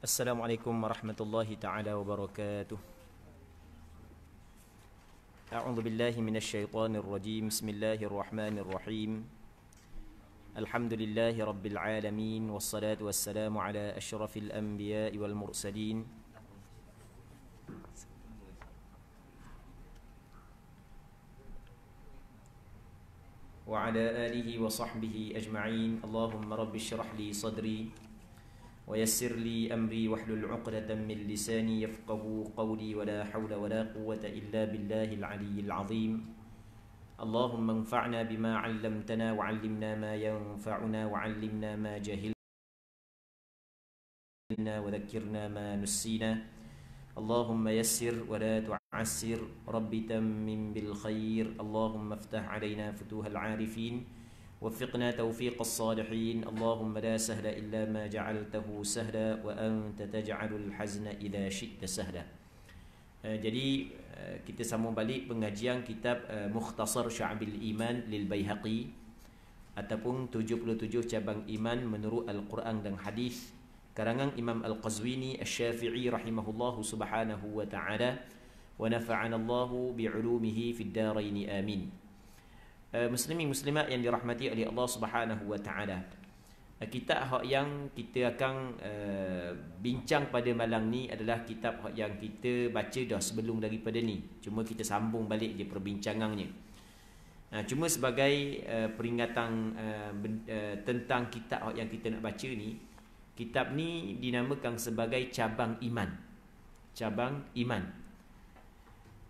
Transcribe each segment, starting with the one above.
Assalamualaikum warahmatullahi ta'ala wabarakatuh. A'udzu billahi minasy syaithanir rajim. Bismillahirrahmanirrahim. Alhamdulillahi rabbil alamin wassalatu wassalamu ala asyrafil anbiya'i wal mursalin wa ala alihi wa sahbihi ajma'in. Allahumma rabbi shrah li sadri ويسر لي أمري واحلل عقدة من لساني يفقهوا قولي ولا حول ولا قوة إلا بالله العلي العظيم. اللهم انفعنا بما علمتنا وعلمنا ما ينفعنا وعلمنا ما جهلنا وذكرنا ما نسينا. اللهم يسر ولا تعسر رب تمم بالخير. اللهم افتح علينا فتوح العارفين وفقنا توفيق الصالحين. اللهم لا سهل إلا ما جعلته سهلا وأنت تجعل الحزن إذا شئت سهلا. Jadi kita sambung balik pengajian kitab Mukhtasar Syu'abil Iman lil Baihaqi ataupun 77 cabang iman menurut Al-Quran dan Hadis karangan Imam Al-Qazwini Asy-Syafi'i rahimahullahu subhanahu wa ta'ala wa nafa'ana Allahu bi'ulumihi fid darain amin. Muslimin muslimat yang dirahmati oleh Allah Subhanahu wa taala. Kitab yang kita akan bincang pada malam ni adalah kitab yang kita baca dah sebelum daripada ni. Cuma kita sambung balik je perbincangannya. Cuma sebagai peringatan tentang kitab yang kita nak baca ni, kitab ni dinamakan sebagai cabang iman. Cabang iman.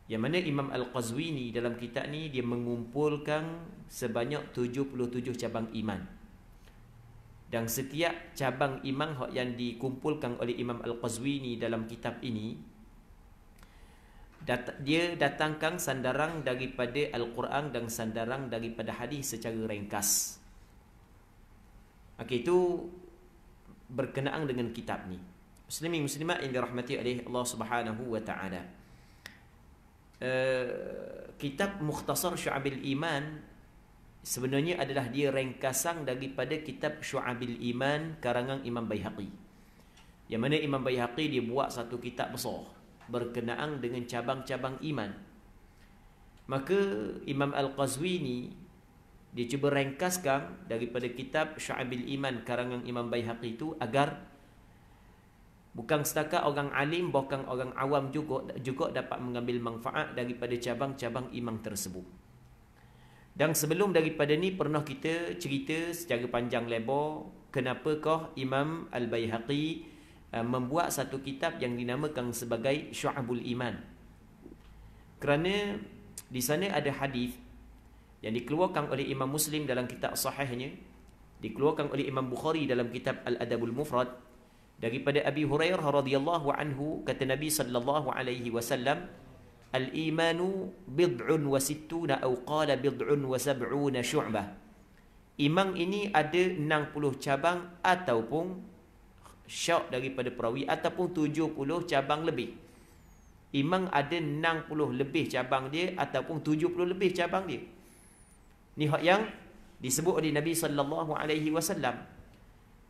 Yang mana Imam Al-Qazwini dalam kitab ni dia mengumpulkan sebanyak 77 cabang iman. Dan setiap cabang iman yang dikumpulkan oleh Imam Al-Qazwini dalam kitab ini, dia datangkan sandaran daripada Al-Quran dan sandaran daripada hadis secara ringkas. Okey, itu berkenaan dengan kitab ni. Muslimin muslimat yang dirahmati oleh Allah Subhanahu wa taala. Kitab Mukhtasar Syu'abil Iman sebenarnya adalah dia ringkasan daripada kitab Syu'abil Iman karangan Imam Baihaqi. Yang mana Imam Baihaqi dia buat satu kitab besar berkenaan dengan cabang-cabang iman. Maka Imam Al-Qazwini dia cuba ringkaskan daripada kitab Syu'abil Iman karangan Imam Baihaqi itu agar bukan setakat orang alim, bahkan orang awam juga dapat mengambil manfaat daripada cabang-cabang iman tersebut. Dan sebelum daripada ni pernah kita cerita secara panjang lebar kenapakah Imam Al-Baihaqi membuat satu kitab yang dinamakan sebagai Syu'abul Iman. Kerana di sana ada hadis yang dikeluarkan oleh Imam Muslim dalam kitab sahihnya, dikeluarkan oleh Imam Bukhari dalam kitab Al-Adabul Mufrad daripada Abi Hurairah radhiyallahu anhu, kata Nabi sallallahu alaihi wasallam, al-imanu bid'un wa sittuna aw qala bid'un wa sab'una syu'bah. Iman ini ada 60 cabang ataupun syak daripada perawi ataupun 70 cabang lebih. Iman ada 60 lebih cabang dia ataupun 70 lebih cabang dia. Ni hak yang disebut oleh Nabi sallallahu alaihi wasallam.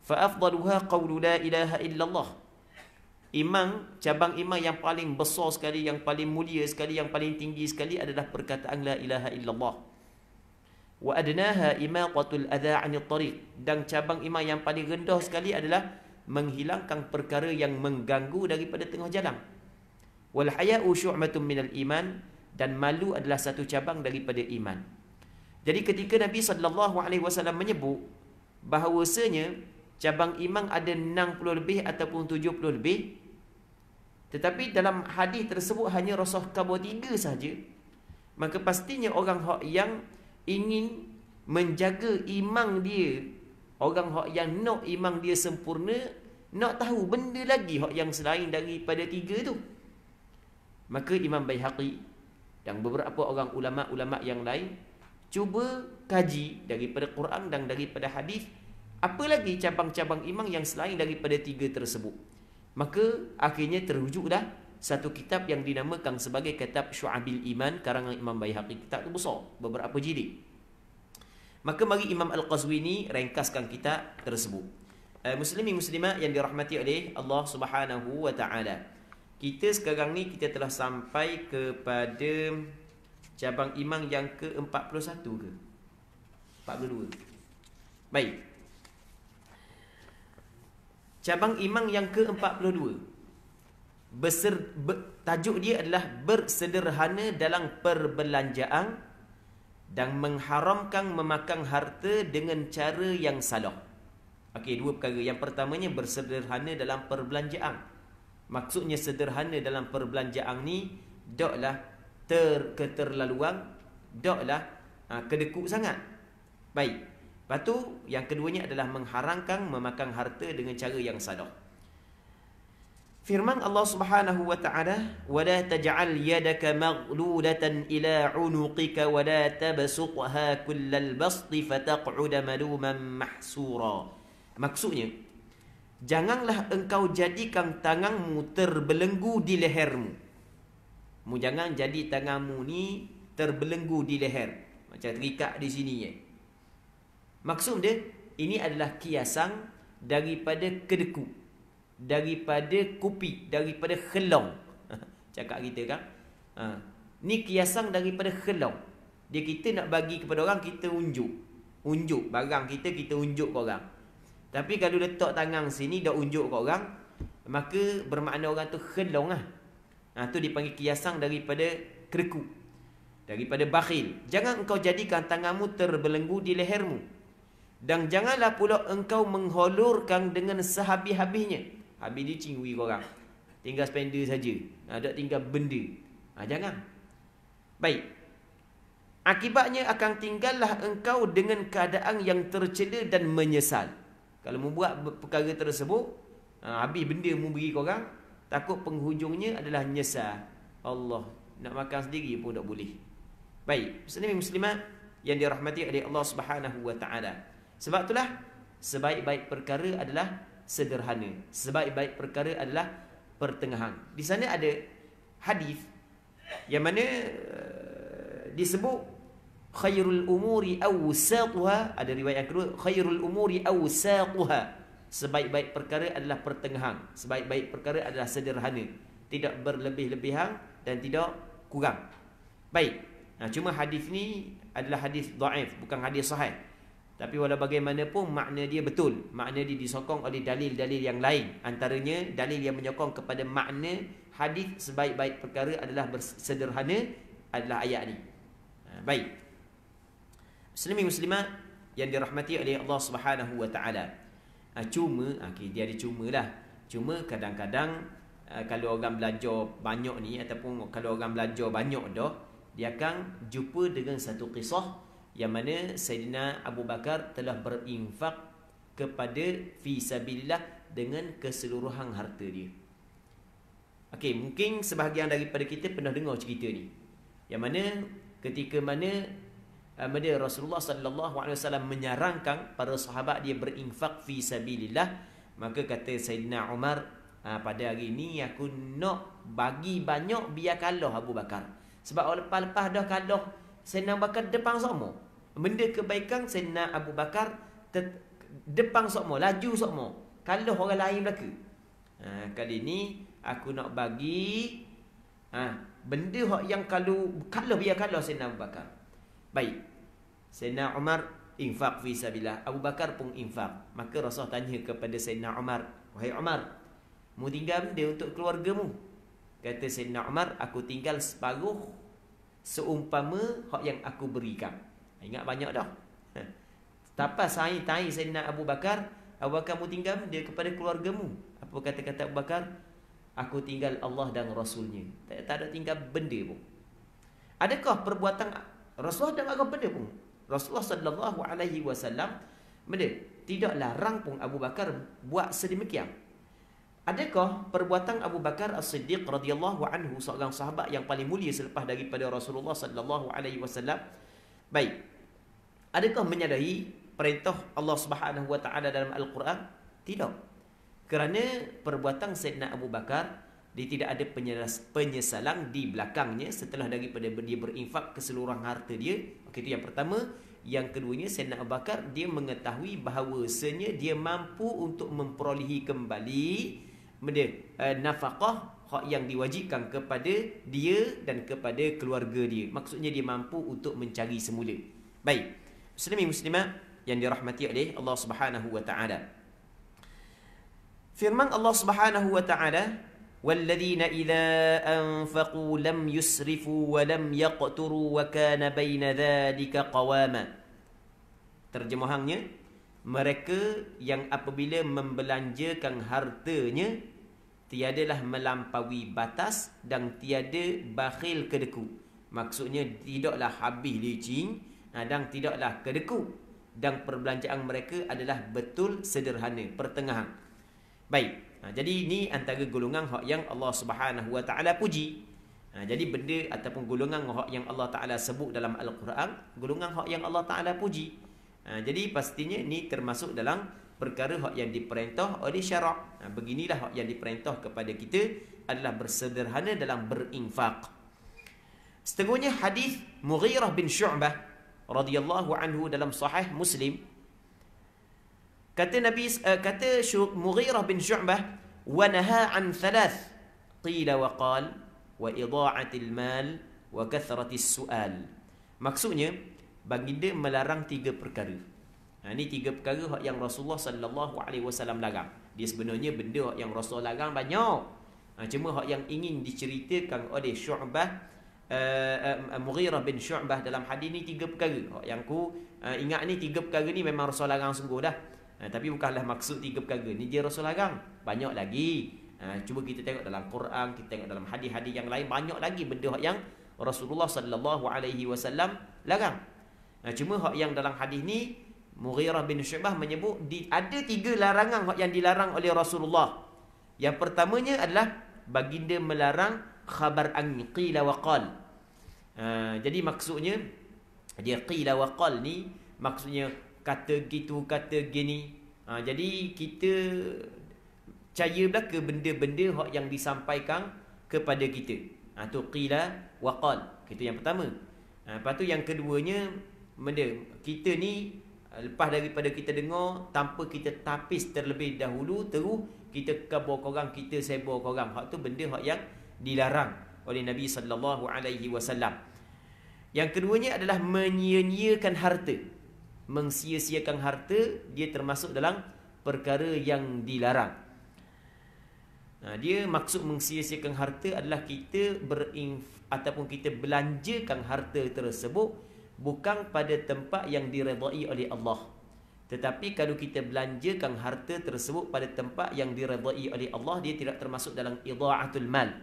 Fa'afdaluha qawlu la ilaha illallah. Iman, cabang iman yang paling besar sekali, yang paling mulia sekali, yang paling tinggi sekali adalah perkataan la ilaha illallah. Wa adnaha imaqatul adha 'anil tariq. Dan cabang iman yang paling rendah sekali adalah menghilangkan perkara yang mengganggu daripada tengah jalan. Wal haya'u syu'matun minal iman. Dan malu adalah satu cabang daripada iman. Jadi ketika Nabi SAW menyebut bahawasanya cabang iman ada 60 lebih ataupun 70 lebih, tetapi dalam hadis tersebut hanya Rasul khabar 3 sahaja, maka pastinya orang yang ingin menjaga iman dia, orang yang nak iman dia sempurna, nak tahu benda lagi yang selain daripada 3 tu, maka Imam Baihaqi dan beberapa orang ulama-ulama yang lain cuba kaji daripada Quran dan daripada hadis apa lagi cabang-cabang iman yang selain daripada 3 tersebut. Maka akhirnya terwujudlah satu kitab yang dinamakan sebagai kitab Syu'abil Iman karangan Imam Baihaqi. Kitab itu besar, beberapa jilid. Maka mari Imam Al-Qazwini ringkaskan kitab tersebut. Muslimin muslimat yang dirahmati oleh Allah Subhanahu wa taala. Kita sekarang ni kita telah sampai kepada cabang iman yang ke-41 ke? 42. Baik. Cabang iman yang ke-42. Tajuk dia adalah bersederhana dalam perbelanjaan dan mengharamkan memakan harta dengan cara yang salah. Okey, dua perkara. Yang pertamanya bersederhana dalam perbelanjaan. Maksudnya sederhana dalam perbelanjaan ni daklah keterlaluan, daklah kedekut sangat. Baik. Lepas tu yang keduanya adalah mengharamkan memakan harta dengan cara yang salah. Firman Allah Subhanahu wa taala, "Wa la taj'al yadaka maghlulatan ila 'unuqika wa la tabsutha kullal basti fataq'uda maluman mahsura." Maksudnya, janganlah engkau jadikan tanganmu terbelenggu di lehermu. Jangan jadi tanganmu ni terbelenggu di leher, macam terikat di sini ya. Maksud dia, ini adalah kiasan daripada kedeku, daripada kupi, daripada khelong. Cakap kita kan. Ni kiasan daripada khelong. Dia kita nak bagi kepada orang, kita unjuk. Unjuk barang kita, kita unjuk ke orang. Tapi kalau letak tangan sini, dah unjuk ke orang, maka bermakna orang tu khelong lah. Tu dipanggil kiasan daripada kedeku, daripada bakhil. Jangan engkau jadikan tanganmu terbelenggu di lehermu. Dan janganlah pula engkau mengholurkan dengan sehabis-habisnya. Habis dia cingui korang, tinggal spender saja, tak tinggal benda. Jangan. Baik. Akibatnya akan tinggallah engkau dengan keadaan yang tercela dan menyesal. Kalau membuat perkara tersebut, habis benda mu beri korang, takut penghujungnya adalah nyesal. Allah, nak makan sendiri pun tak boleh. Baik, muslimin muslimat yang dirahmati oleh Allah Subhanahu wa taala. Sebab itulah sebaik-baik perkara adalah sederhana. Sebaik-baik perkara adalah pertengahan. Di sana ada hadis yang mana disebut khairul umuri awsatuha. Ada riwayat yang kedua, khairul umuri awsatuha. Sebaik-baik perkara adalah pertengahan. Sebaik-baik perkara adalah sederhana, tidak berlebih-lebihan dan tidak kurang. Baik. Cuma hadis ni adalah hadis dhaif, bukan hadis sahih. Tapi walau bagaimanapun makna dia betul. Makna dia disokong oleh dalil-dalil yang lain. Antaranya dalil yang menyokong kepada makna hadis sebaik-baik perkara adalah sederhana adalah ayat ni. Baik. Muslimin muslimat yang dirahmati oleh Allah Subhanahu wa taala. Cuma dia ada cumalah. Cuma kadang-kadang kalau orang belajar banyak ni, ataupun kalau orang belajar banyak dah, dia akan jumpa dengan satu kisah yang mana Sayyidina Abu Bakar telah berinfak kepada fi sabilillah dengan keseluruhan harta dia. Okey, mungkin sebahagian daripada kita pernah dengar cerita ni. Yang mana ketika mana Rasulullah sallallahu alaihi wasallam menyarankan para sahabat dia berinfak fi sabilillah, maka kata Sayyidina Umar, pada hari ni aku nak bagi banyak biar kalah Abu Bakar. Sebab lepas-lepas dah kalah Sayyidina Abu Bakar depan sokmo. Benda kebaikan Sayyidina Abu Bakar depan sokmo, laju sokmo. Kalah orang lain belaka. Kali ni aku nak bagi benda yang kalau biar kalah Sayyidina Abu Bakar. Baik. Sayyidina Umar infak fi sabilillah, Abu Bakar pun infak. Maka Rasulullah tanya kepada Sayyidina Umar, "Wahai Umar, mu tinggal benda untuk keluargamu?" Kata Sayyidina Umar, "Aku tinggal separuh seumpama hak yang aku berikan." Ingat banyak dah. Tapas tai Sayyidina Abu Bakar, "Abu Bakar, mu tinggal benda kepada keluargamu?" Apa kata-kata Abu Bakar? "Aku tinggal Allah dan Rasulnya." Tak ada tinggal benda pun. Adakah perbuatan Rasulullah tak marah benda pun? Rasulullah sallallahu alaihi wasallam benda tidak larang pun Abu Bakar buat sedemikian. Adakah perbuatan Abu Bakar As-Siddiq radhiyallahu anhu, seorang sahabat yang paling mulia selepas daripada Rasulullah sallallahu alaihi wasallam, baik, adakah menyalahi perintah Allah Subhanahu wa taala dalam Al-Quran? Tidak. Kerana perbuatan Sayyidina Abu Bakar, dia tidak ada penyesalan di belakangnya setelah daripada dia berinfak keseluruhan harta dia. Okey, itu yang pertama. Yang keduanya, Sayyidina Abu Bakar dia mengetahui bahawasanya dia mampu untuk memperolehi kembali nafkah hak yang diwajibkan kepada dia dan kepada keluarga dia. Maksudnya dia mampu untuk mencari semula. Baik, muslimin muslimat yang dirahmati oleh Allah Subhanahu wa taala. Firman Allah Subhanahu wa taala, وَالَّذِينَ إِذَا أَنفَقُوا لَمْ يُسْرِفُوا وَلَمْ يَقْتُرُوا وَكَانَ بَيْنَ ذَلِكَ قَوَامًا. Terjemahannya, mereka yang apabila membelanjakan hartanya tiadalah melampaui batas dan tiada bakhil kedeku. Maksudnya tidaklah habis licin dan tidaklah kedeku, dan perbelanjaan mereka adalah betul sederhana, pertengahan. Baik. Jadi ini antara golongan hak yang Allah Subhanahu wa taala puji. Jadi benda ataupun golongan hak yang Allah taala sebut dalam Al-Quran, golongan hak yang Allah taala puji. Jadi pastinya ini termasuk dalam perkara hak yang diperintah oleh syarak. Beginilah hak yang diperintah kepada kita adalah bersederhana dalam berinfak. Setengahnya hadis Mughirah bin Syu'bah radhiyallahu anhu dalam Sahih Muslim. Kata Mughirah bin Syu'bah, wa naha an thalath qila wa qal wa idha'atil mal wa kathratis su'al. Maksudnya baginda melarang 3 perkara. Ini 3 perkara yang Rasulullah sallallahu alaihi wasallam larang. Dia sebenarnya benda yang Rasul larang banyak. Cuma yang ingin diceritakan oleh Syu'bah, Mughirah bin Syu'bah dalam hadis ni 3 perkara. Yang ku ingat ni 3 perkara ni memang Rasul larang sungguh dah. Tapi bukanlah maksud 3 perkara ni dia Rasul larang. Banyak lagi. Cuba kita tengok dalam Quran, kita tengok dalam hadis-hadis yang lain, banyak lagi benda yang Rasulullah sallallahu alaihi wasallam larang. Cuma hak yang dalam hadis ni Mughirah bin Syu'bah menyebut ada 3 larangan hak yang dilarang oleh Rasulullah. Yang pertamanya adalah baginda melarang khabar an qila wa qal. Jadi maksudnya dia qila wa qal ni maksudnya kata gitu, kata gini. Jadi kita percayalah ke benda-benda hak yang disampaikan kepada kita. Tu qila wa qal. Itu yang pertama. Lepas tu yang keduanya, benda kita ni lepas daripada kita dengar tanpa kita tapis terlebih dahulu, terus kita kabar korang, kita sebar korang. Hak tu benda hak yang dilarang oleh Nabi sallallahu alaihi wasallam. Yang keduanya adalah menyia-nyiakan harta. Mensia-siakan harta dia termasuk dalam perkara yang dilarang. Dia maksud mensia-siakan harta adalah kita ataupun kita belanjakan harta tersebut bukan pada tempat yang diredai oleh Allah. Tetapi kalau kita belanjakan harta tersebut pada tempat yang diredai oleh Allah, dia tidak termasuk dalam idha'atul mal.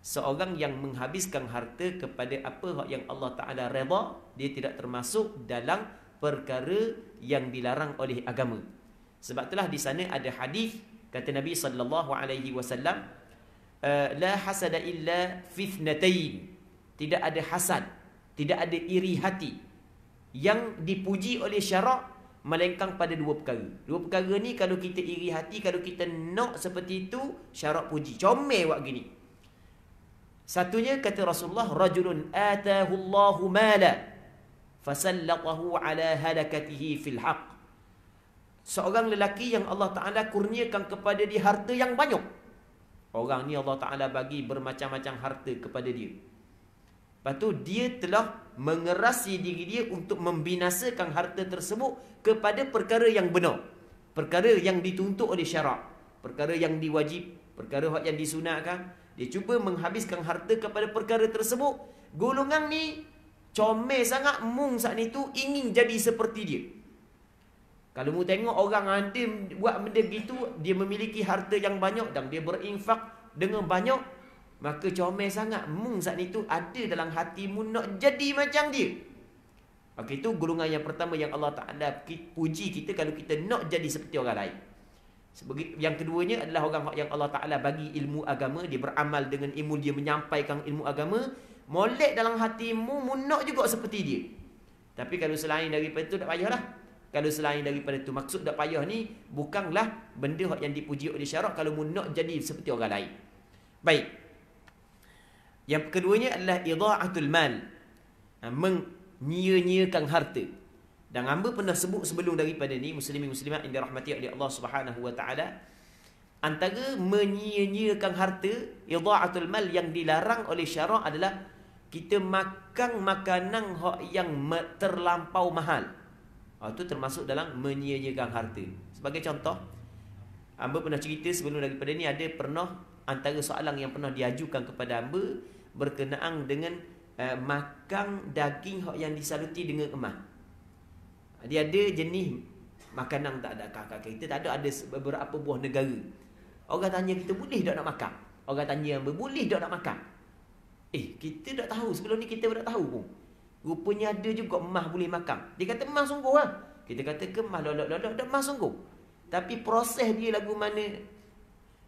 Seorang yang menghabiskan harta kepada apa yang Allah Ta'ala redha, dia tidak termasuk dalam perkara yang dilarang oleh agama. Sebab itulah di sana ada hadis kata Nabi sallallahu alaihi wasallam, la hasada illa fi ithnatain. Tidak ada hasad, tidak ada iri hati yang dipuji oleh syarak melainkan pada 2 perkara. 2 perkara ni kalau kita iri hati, kalau kita nak seperti itu, syarak puji. Comel buat gini. Satunya kata Rasulullah, rajulun atahu Allahu mala fasallatahu ala halakatihi fil haq. Seorang lelaki yang Allah Ta'ala kurniakan kepada dia harta yang banyak. Orang ni Allah Ta'ala bagi bermacam-macam harta kepada dia. Lepas tu dia telah mengerasi diri dia untuk membinasakan harta tersebut kepada perkara yang benar, perkara yang dituntut oleh syarak, perkara yang diwajib, perkara yang disunatkan. Dia cuba menghabiskan harta kepada perkara tersebut. Golongan ni comel sangat, mung saat ni tu ingin jadi seperti dia. Kalau mu tengok orang ada buat benda gitu, dia memiliki harta yang banyak dan dia berinfak dengan banyak, maka comel sangat, mung saat itu ada dalam hatimu nak jadi macam dia. Maka itu golongan yang pertama yang Allah Ta'ala puji kita kalau kita nak jadi seperti orang lain. Yang keduanya adalah orang yang Allah Ta'ala bagi ilmu agama, dia beramal dengan ilmu, dia menyampaikan ilmu agama, molek dalam hatimu, mu nak juga seperti dia. Tapi kalau selain daripada itu, tak payahlah. Kalau selain daripada itu, maksud tak payah ni bukanlah benda yang dipuji oleh syarak kalau mu nak jadi seperti orang lain. Baik. Yang keduanya adalah idha'atul mal. Menyia-nyiakan harta. Dan hamba pernah sebut sebelum daripada ni, muslimin muslimat yang dirahmati oleh Allah Subhanahu wa taala, antara menyia-nyiakan harta, idha'atul mal yang dilarang oleh syarak adalah kita makan makanan yang terlampau mahal. Itu termasuk dalam menyia-nyiakan harta. Sebagai contoh, hamba pernah cerita sebelum daripada ni, ada pernah antara soalan yang pernah diajukan kepada hamba berkenaan dengan makan daging yang disaluti dengan emas. Dia ada jenis makanan tak ada kakak kita, tak ada beberapa buah negara. Orang tanya kita, boleh tak nak makan? Orang tanya hamba, boleh tak nak makan? Kita tak tahu, sebelum ni kita tak tahu pun. Rupanya ada juga emas boleh makan. Dia kata emas sungguh lah. Kita kata ke emas emas sungguh. Tapi proses dia lagu mana?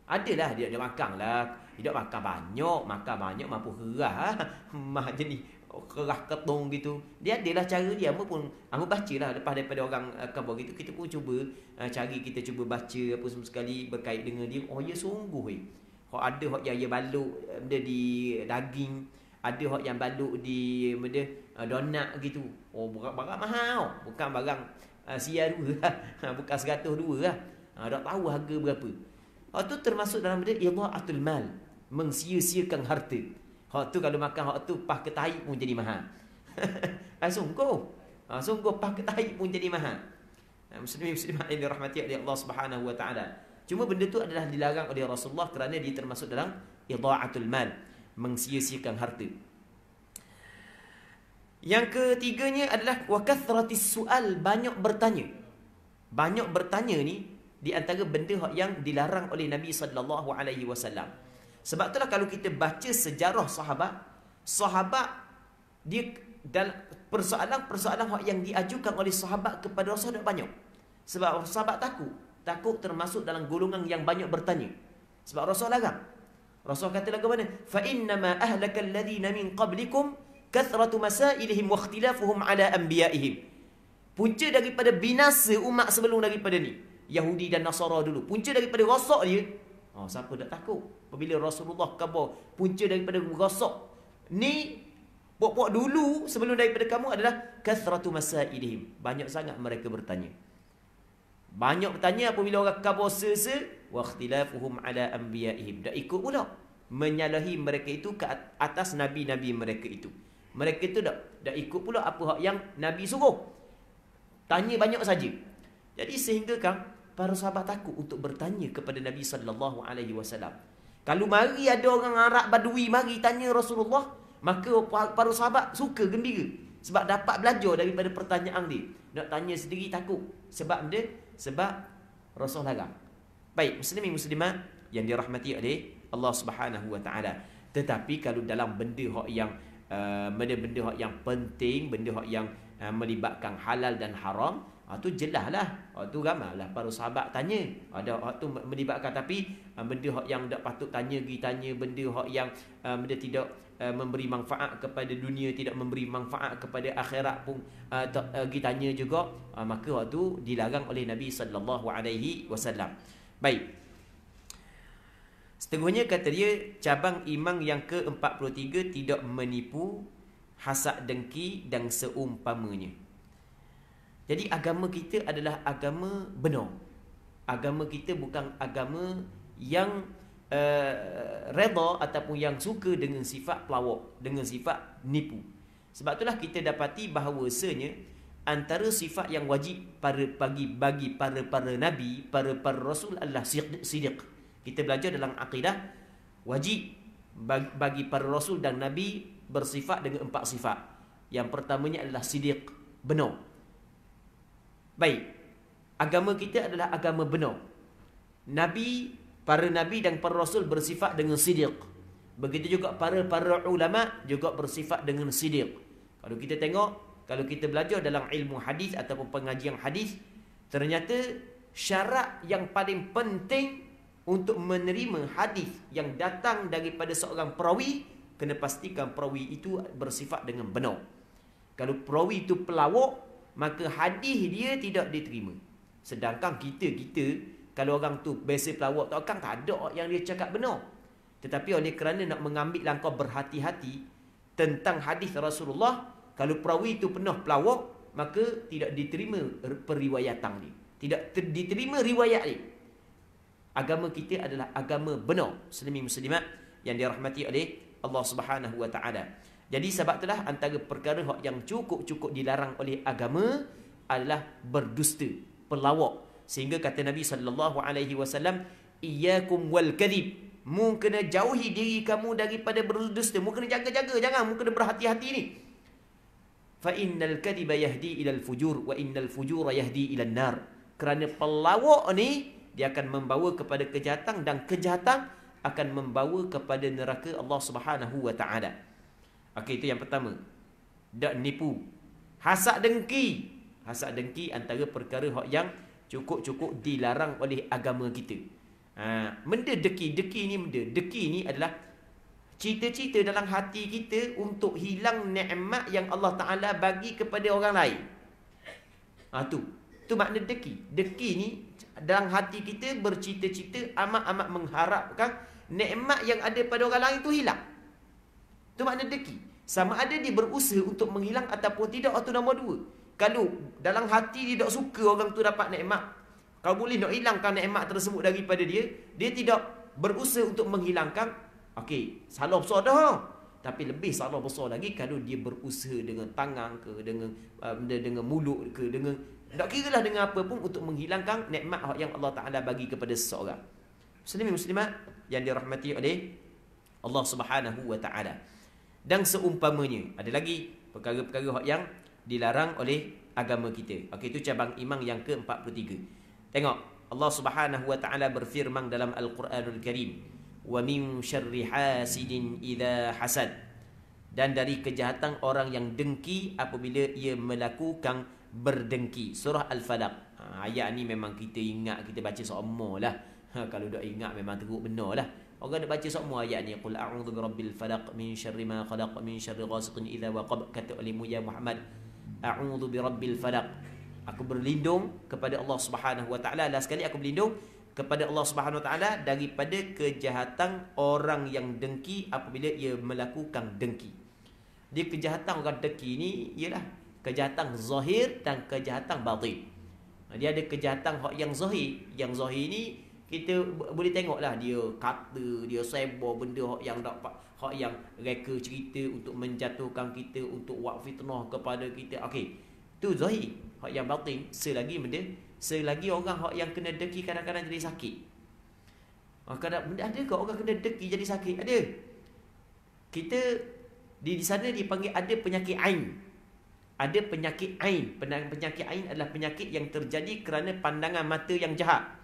Adalah dia makan lah. Dia makan banyak mampu kerah. Emas jenis kerah ketong gitu. Dia adalah cara dia. Hamba baca lah lepas daripada orang kabar gitu. Kita pun cuba cari, kita cuba baca apa semua sekali berkait dengan dia. Oh ya sungguh ada hak yang balut dia di daging, ada hak yang balut di donat gitu. Oh barang mahal, bukan barang sia dua lah. Bukan 102 lah. Tak tahu harga berapa. Itu termasuk dalam benda idha'atul mal, mensia-siakan harta. Hak tu kalau makan hak tu pas ke tahi pun jadi mahal. Sungguh pas ke tahi pun jadi mahal. Muslimin-muslimat yang dirahmati oleh Allah Subhanahu wa taala. Cuma benda tu adalah dilarang oleh Rasulullah kerana dia termasuk dalam idha'atul mal, mensia-siakan harta. Yang ketiganya adalah wa kathratis su'al, banyak bertanya. Banyak bertanya ni di antara benda yang dilarang oleh Nabi sallallahu alaihi wasallam. Sebab itulah kalau kita baca sejarah sahabat dia dalam persoalan yang diajukan oleh sahabat kepada Rasul banyak. Sebab sahabat takut termasuk dalam golongan yang banyak bertanya. Sebab Rasul larang. Rasul kata lagu mana? Fa innama ahlaka alladhina min qablikum kathratu masailihim wa ikhtilafuhum ala anbiya'ihim. Punca daripada binasa umat sebelum daripada ni, Yahudi dan Nasara dulu. Punca daripada rosak dia. Siapa tak takut? Apabila Rasulullah khabar punca daripada rosak ni, pokok dulu sebelum daripada kamu adalah kathratu masailihim. Banyak sangat mereka bertanya. Banyak bertanya apabila orang khabar wa ikhtilafuhum ala anbiya'ihim. Dah ikut pula menyalahi mereka itu ke atas nabi-nabi mereka itu. Mereka itu dah ikut pula apa yang Nabi suruh. Tanya banyak saja. Jadi sehingga kan para sahabat takut untuk bertanya kepada Nabi sallallahu alaihi wasallam. Kalau mari ada orang Arab Badui mari tanya Rasulullah, maka para sahabat suka gembira sebab dapat belajar daripada pertanyaan dia. Nak tanya sendiri takut. Sebab Rasul larang. Baik, muslimin muslimat yang dirahmati oleh Allah Subhanahu wa taala. Tetapi kalau dalam benda yang benda yang penting, benda yang melibatkan halal dan haram, tu jelaslah. Tu ramailah para sahabat tanya. Ada tu melibatkan, tapi benda yang tak patut tanya benda yang benda tidak memberi manfaat kepada dunia, tidak memberi manfaat kepada akhirat pun tanya juga, maka waktu dilarang oleh Nabi sallallahu alaihi wasallam. Baik. Seterusnya kata dia, cabang iman yang ke-43, tidak menipu, hasad dengki dan seumpamanya. Jadi agama kita adalah agama benar. Agama kita bukan agama yang redha ataupun yang suka dengan sifat pelawak, dengan sifat nipu. Sebab itulah kita dapati bahawasanya antara sifat yang wajib bagi para nabi, para rasul adalah sidq. Kita belajar dalam akidah, wajib bagi para rasul dan nabi bersifat dengan 4 sifat. Yang pertamanya adalah sidq, benar. Baik, agama kita adalah agama benar. Para nabi dan para rasul bersifat dengan sidq. Begitu juga para ulama juga bersifat dengan sidq. Kalau kita tengok, kalau kita belajar dalam ilmu hadis ataupun pengajian hadis, ternyata syarat yang paling penting untuk menerima hadis yang datang daripada seorang perawi, kena pastikan perawi itu bersifat dengan benar. Kalau perawi itu pelawak, maka hadis dia tidak diterima. Sedangkan kita kalau orang tu biasa pelawak tak ada yang dia cakap benar. Tetapi oleh kerana nak mengambil langkah berhati-hati tentang hadis Rasulullah, kalau perawi itu penuh pelawak, maka tidak diterima periwayatan dia. Tidak diterima riwayat dia. Agama kita adalah agama benar, muslimin muslimat yang dirahmati oleh Allah Subhanahu wa taala. Jadi sebab itulah antara perkara yang cukup dilarang oleh agama adalah berdusta, pelawak. Sehingga kata Nabi sallallahu alaihi wasallam, iyyakum wal kadhib. Mu kena jauhi diri kamu daripada berdusta. Mu kena jaga-jaga, jangan mu kena berhati-hati ni. Fa innal kadhiba yahdi ila al fujur wa innal fujura yahdi ila an-nar. Kerana pelawak ni dia akan membawa kepada kejahatan dan kejahatan akan membawa kepada neraka Allah Subhanahu wa taala. Okey, itu yang pertama. Tak nipu. Hasad dengki. Hasad dengki antara perkara yang cukup dilarang oleh agama kita. Benda deki ni benda. Deki ni adalah cita-cita dalam hati kita untuk hilang nikmat yang Allah Taala bagi kepada orang lain. Tu makna deki. Deki ni dalam hati kita bercita-cita amat-amat mengharapkan nikmat yang ada pada orang lain tu hilang. Tu makna deki. Sama ada dia berusaha untuk menghilang ataupun tidak, itu nombor dua. Kalau dalam hati dia tak suka orang tu dapat nikmat, kau boleh nak hilangkan nikmat tersebut daripada dia, dia tidak berusaha untuk menghilangkan, okey, salah besar dah. Tapi lebih salah besar lagi kalau dia berusaha dengan tangan ke, dengan mulut ke, dengan tak kira lah dengan apa pun untuk menghilangkan nikmat yang Allah Taala bagi kepada seseorang. Muslimin muslimat yang dirahmati oleh Allah Subhanahu wa taala. Dan seumpamanya, ada lagi perkara-perkara yang dilarang oleh agama kita. Okey, itu cabang iman yang ke-43. Tengok, Allah Subhanahu wa taala berfirman dalam Al-Quranul Karim, "Wa min syarri hasidin idza hasad." Dan dari kejahatan orang yang dengki apabila ia melakukan berdengki. Surah Al-Falaq. Ayat ni memang kita ingat, kita baca semua lah. Kalau dah ingat memang teruk benar lah. Orang nak baca semua ayat ni. Qul a'udzu birabbil falaq min syarri ma khalaq min syarri ghasiqin idza waqab. Kata olehmu ya Muhammad, a'udzu birabbil falaq. Aku berlindung kepada Allah Subhanahu wa taala. Last sekali aku berlindung kepada Allah Subhanahu wa taala daripada kejahatan orang yang dengki apabila ia melakukan dengki. Dia kejahatan orang dengki ni ialah kejahatan zahir dan kejahatan batin. Dia ada kejahatan yang zahir. Yang zahir ni kita boleh tengoklah, dia kata, dia sebar benda yang dapat, yang reka cerita untuk menjatuhkan kita, untuk buat fitnah kepada kita. Okey, tu zahir. Yang batin, selagi orang yang kena deki kadang-kadang jadi sakit. Ada ke orang kena deki jadi sakit? Ada. Kita di sana dipanggil ada penyakit ain. Ada penyakit ain. Penyakit ain adalah penyakit yang terjadi kerana pandangan mata yang jahat.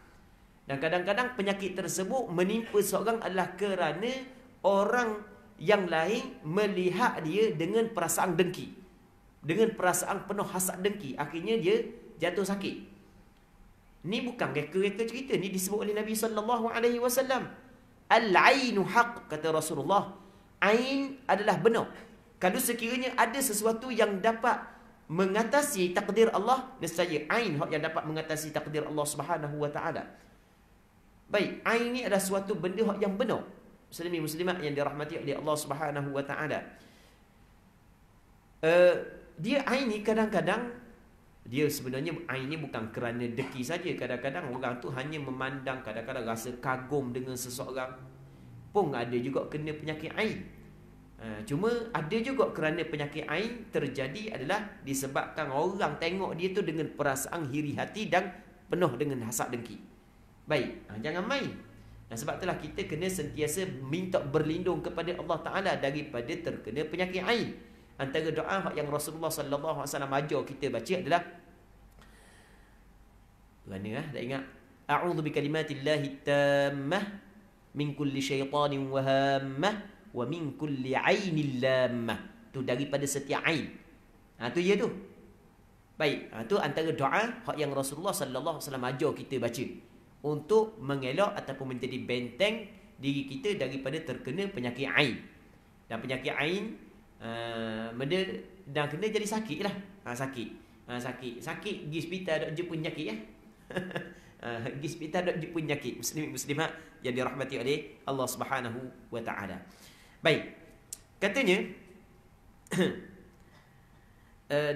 Dan kadang-kadang penyakit tersebut menimpa seorang adalah kerana orang yang lain melihat dia dengan perasaan dengki, dengan perasaan penuh hasad dengki. Akhirnya dia jatuh sakit. Ni bukan reka-reka cerita. Ni disebut oleh Nabi SAW. Al-ainu haq, kata Rasulullah. Ain adalah benar. Kalau sekiranya ada sesuatu yang dapat mengatasi takdir Allah, nescaya ain yang dapat mengatasi takdir Allah Subhanahu wa taala. Baik, ain ni adalah suatu benda yang benar. Muslimin muslimat yang dirahmati oleh Allah Subhanahu wa taala. Dia ain ni kadang-kadang dia sebenarnya ain ni bukan kerana deki saja. Kadang-kadang orang tu hanya memandang, kadang-kadang rasa kagum dengan seseorang. Pun ada juga kena penyakit ain. Cuma ada juga kerana penyakit ain terjadi adalah disebabkan orang tengok dia tu dengan perasaan hiri hati dan penuh dengan hasad dengki. Baik, jangan main. Sebab itulah kita kena sentiasa minta berlindung kepada Allah Ta'ala daripada terkena penyakit ain. Antara doa yang Rasulullah SAW ajar kita baca adalah, mana tak ingat? A'udzu bikalimatillahi tammah min kulli syaitanin wahammah wa min kulli ainil lammah. Tu daripada setiap ain. Tu ya tu. Baik, tu antara doa yang Rasulullah SAW ajar kita baca untuk mengelak ataupun menjadi benteng diri kita daripada terkena penyakit ain. Dan penyakit ain benda dan kena jadi sakit lah. Sakit pergi hospital dok jumpa penyakit ya. Pergi hospital dok jumpa penyakit. Muslim muslimat yang dirahmati oleh Allah Subhanahu wa taala. Baik. Katanya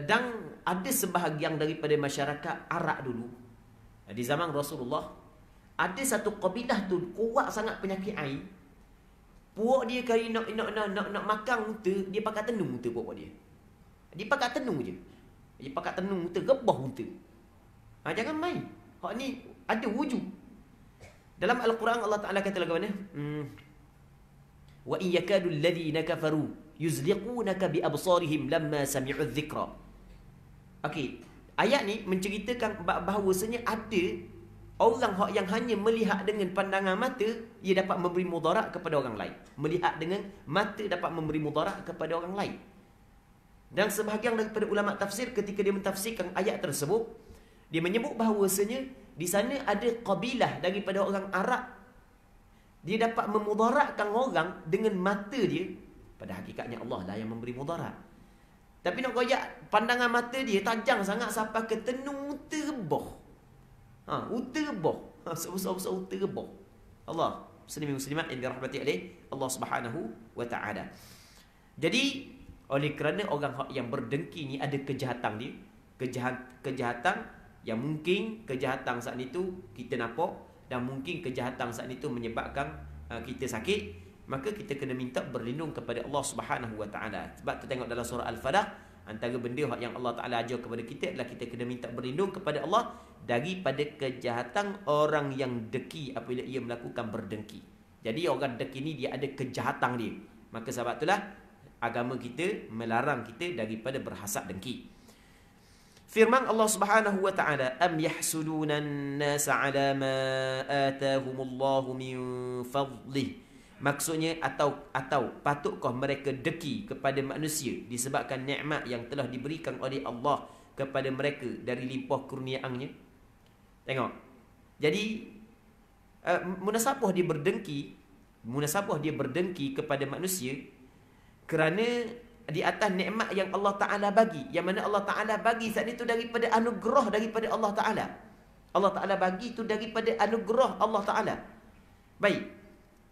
Dan ada sebahagian daripada masyarakat Arab dulu, di zaman Rasulullah, ada satu kabilah tu kuat sangat penyakit ain. Puak dia kali nak makan unta, dia pakai tenung unta puak dia. Dia pakai tenung je. Dia pakai tenung unta, rebah unta. Jangan main. Hak ni ada wujud. Dalam Al-Quran Allah Ta'ala kata lagu mana? Wa in yakadu alladhina kafaru yuzliqunaka bi absarihim lamma sami'u dzikra. Okey, ayat ni menceritakan bahawasanya ada orang yang hanya melihat dengan pandangan mata, ia dapat memberi mudarat kepada orang lain. Melihat dengan mata dapat memberi mudarat kepada orang lain. Dan sebahagian daripada ulama tafsir ketika dia mentafsirkan ayat tersebut, dia menyebut bahawasanya di sana ada kabilah daripada orang Arab, dia dapat memudaratkan orang dengan mata dia. Pada hakikatnya Allah lah yang memberi mudarat. Tapi nak koyak pandangan mata dia tajam sangat sampai ke tenung unta rebah. Unta rebah. Sebesar-besar unta rebah. Allah, muslimin muslimat yang dirahmati oleh Allah Subhanahu wa taala. Jadi oleh kerana orang yang berdengki ni ada kejahatan dia, kejahatan yang mungkin kejahatan saat itu kita nampak, dan mungkin kejahatan saat itu menyebabkan kita sakit, maka kita kena minta berlindung kepada Allah Subhanahu wa taala. Sebab tu tengok dalam surah Al-Falaq, antara benda yang Allah Taala ajar kepada kita adalah kita kena minta berlindung kepada Allah daripada kejahatan orang yang deki apabila ia melakukan berdengki. Jadi orang deki ni dia ada kejahatan dia. Maka sebab itulah agama kita melarang kita daripada berhasad dengki. Firman Allah Subhanahu wa taala, am yahsuduna an-nasa ala ma atahumullahu min fadlih. Maksudnya atau patutkah mereka deki kepada manusia disebabkan nikmat yang telah diberikan oleh Allah kepada mereka dari limpah kurniaannya. Tengok. Jadi munasabah dia berdengki kepada manusia kerana di atas nikmat yang Allah Ta'ala bagi, yang mana Allah Ta'ala bagi saat itu daripada anugerah daripada Allah Ta'ala. Allah Ta'ala bagi itu daripada anugerah Allah Ta'ala. Baik,